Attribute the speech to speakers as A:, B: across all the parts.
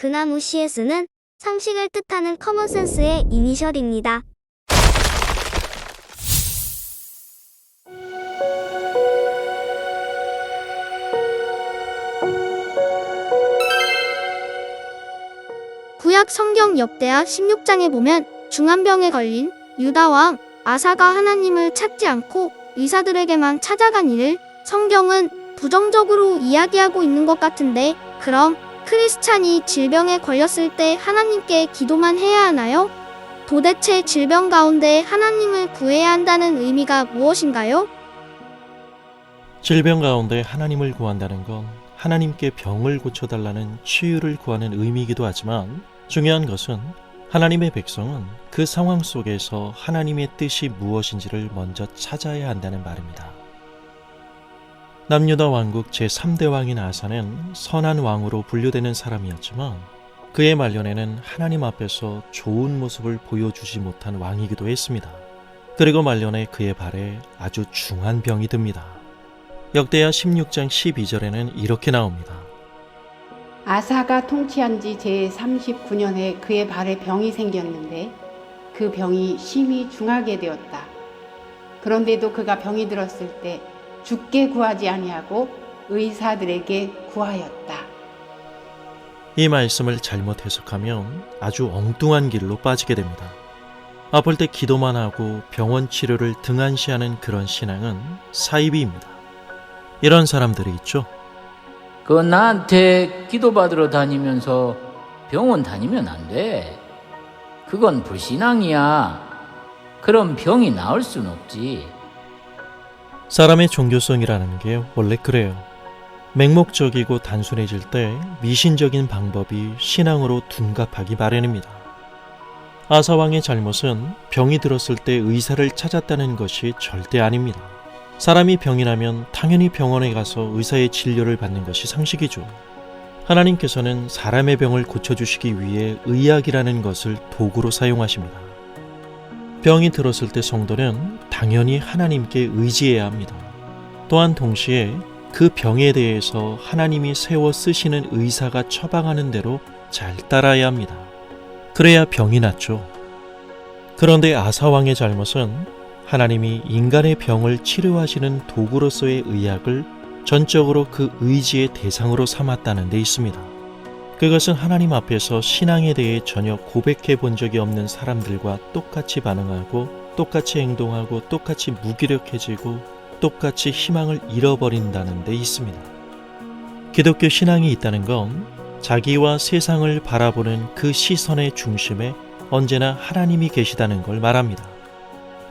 A: 그나무 CS는 상식을 뜻하는 커먼센스의 이니셜입니다. 구약 성경 역대하 16장에 보면 중한병에 걸린 유다 왕 아사가 하나님을 찾지 않고 의사들에게만 찾아간 일을 성경은 부정적으로 이야기하고 있는 것 같은데, 그럼 크리스찬이 질병에 걸렸을 때 하나님께 기도만 해야 하나요? 도대체 질병 가운데 하나님을 구해야 한다는 의미가 무엇인가요?
B: 질병 가운데 하나님을 구한다는 건 하나님께 병을 고쳐달라는 치유를 구하는 의미이기도 하지만, 중요한 것은 하나님의 백성은 그 상황 속에서 하나님의 뜻이 무엇인지를 먼저 찾아야 한다는 말입니다. 남유다 왕국 제3대 왕인 아사는 선한 왕으로 분류되는 사람이었지만, 그의 말년에는 하나님 앞에서 좋은 모습을 보여주지 못한 왕이기도 했습니다. 그리고 말년에 그의 발에 아주 중한 병이 듭니다. 역대하 16장 12절에는 이렇게 나옵니다.
C: 아사가 통치한 지 제39년에 그의 발에 병이 생겼는데 그 병이 심히 중하게 되었다. 그런데도 그가 병이 들었을 때 죽게 구하지 아니하고 의사들에게 구하였다.
B: 이 말씀을 잘못 해석하면 아주 엉뚱한 길로 빠지게 됩니다. 아플 때 기도만 하고 병원 치료를 등한시하는 그런 신앙은 사이비입니다. 이런 사람들이 있죠.
D: 나한테 기도받으러 다니면서 병원 다니면 안 돼. 그건 불신앙이야. 그럼 병이 나을 순 없지.
B: 사람의 종교성이라는 게 원래 그래요. 맹목적이고 단순해질 때 미신적인 방법이 신앙으로 둔갑하기 마련입니다. 아사왕의 잘못은 병이 들었을 때 의사를 찾았다는 것이 절대 아닙니다. 사람이 병이 나면 당연히 병원에 가서 의사의 진료를 받는 것이 상식이죠. 하나님께서는 사람의 병을 고쳐주시기 위해 의학이라는 것을 도구로 사용하십니다. 병이 들었을 때 성도는 당연히 하나님께 의지해야 합니다. 또한 동시에 그 병에 대해서 하나님이 세워 쓰시는 의사가 처방하는 대로 잘 따라야 합니다. 그래야 병이 낫죠. 그런데 아사왕의 잘못은 하나님이 인간의 병을 치료하시는 도구로서의 의학을 전적으로 그 의지의 대상으로 삼았다는 데 있습니다. 그것은 하나님 앞에서 신앙에 대해 전혀 고백해 본 적이 없는 사람들과 똑같이 반응하고 똑같이 행동하고 똑같이 무기력해지고 똑같이 희망을 잃어버린다는 데 있습니다. 기독교 신앙이 있다는 건 자기와 세상을 바라보는 그 시선의 중심에 언제나 하나님이 계시다는 걸 말합니다.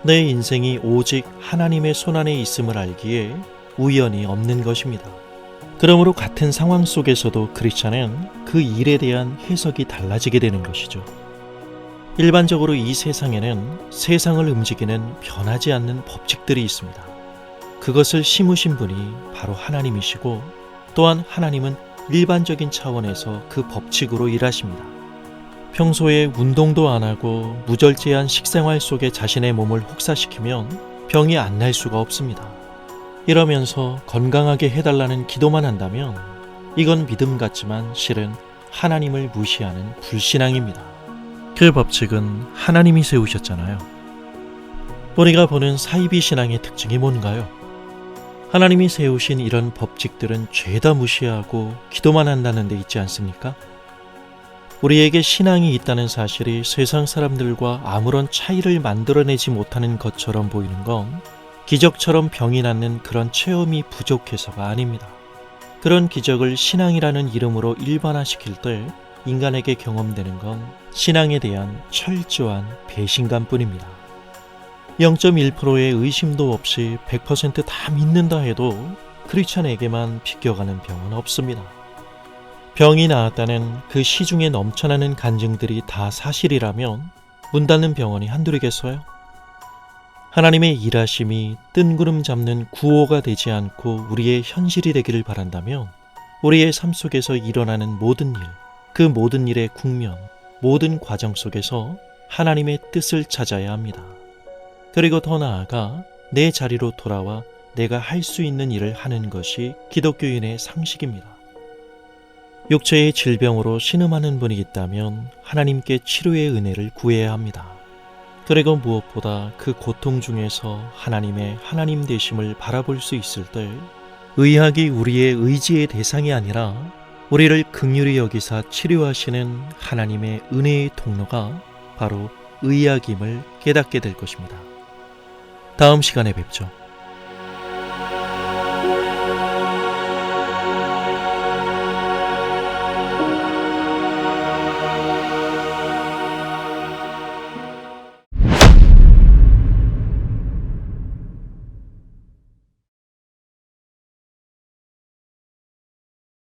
B: 내 인생이 오직 하나님의 손안에 있음을 알기에 우연이 없는 것입니다. 그러므로 같은 상황 속에서도 크리스찬은 그 일에 대한 해석이 달라지게 되는 것이죠. 일반적으로 이 세상에는 세상을 움직이는 변하지 않는 법칙들이 있습니다. 그것을 심으신 분이 바로 하나님이시고, 또한 하나님은 일반적인 차원에서 그 법칙으로 일하십니다. 평소에 운동도 안 하고 무절제한 식생활 속에 자신의 몸을 혹사시키면 병이 안 날 수가 없습니다. 이러면서 건강하게 해달라는 기도만 한다면 이건 믿음 같지만 실은 하나님을 무시하는 불신앙입니다. 그 법칙은 하나님이 세우셨잖아요. 우리가 보는 사이비 신앙의 특징이 뭔가요? 하나님이 세우신 이런 법칙들은 죄다 무시하고 기도만 한다는 데 있지 않습니까? 우리에게 신앙이 있다는 사실이 세상 사람들과 아무런 차이를 만들어내지 못하는 것처럼 보이는 건 기적처럼 병이 낫는 그런 체험이 부족해서가 아닙니다. 그런 기적을 신앙이라는 이름으로 일반화시킬 때 인간에게 경험되는 건 신앙에 대한 철저한 배신감뿐입니다. 0.1%의 의심도 없이 100% 다 믿는다 해도 크리스찬에게만 비껴가는 병은 없습니다. 병이 나았다는 그 시중에 넘쳐나는 간증들이 다 사실이라면 문 닫는 병원이 한둘이겠어요? 하나님의 일하심이 뜬구름 잡는 구호가 되지 않고 우리의 현실이 되기를 바란다면 우리의 삶 속에서 일어나는 모든 일, 그 모든 일의 국면, 모든 과정 속에서 하나님의 뜻을 찾아야 합니다. 그리고 더 나아가 내 자리로 돌아와 내가 할 수 있는 일을 하는 것이 기독교인의 상식입니다. 육체의 질병으로 신음하는 분이 있다면 하나님께 치료의 은혜를 구해야 합니다. 그리고 무엇보다 그 고통 중에서 하나님의 하나님 되심을 바라볼 수 있을 때 의학이 우리의 의지의 대상이 아니라 우리를 긍휼히 여기사 치료하시는 하나님의 은혜의 통로가 바로 의학임을 깨닫게 될 것입니다. 다음 시간에 뵙죠.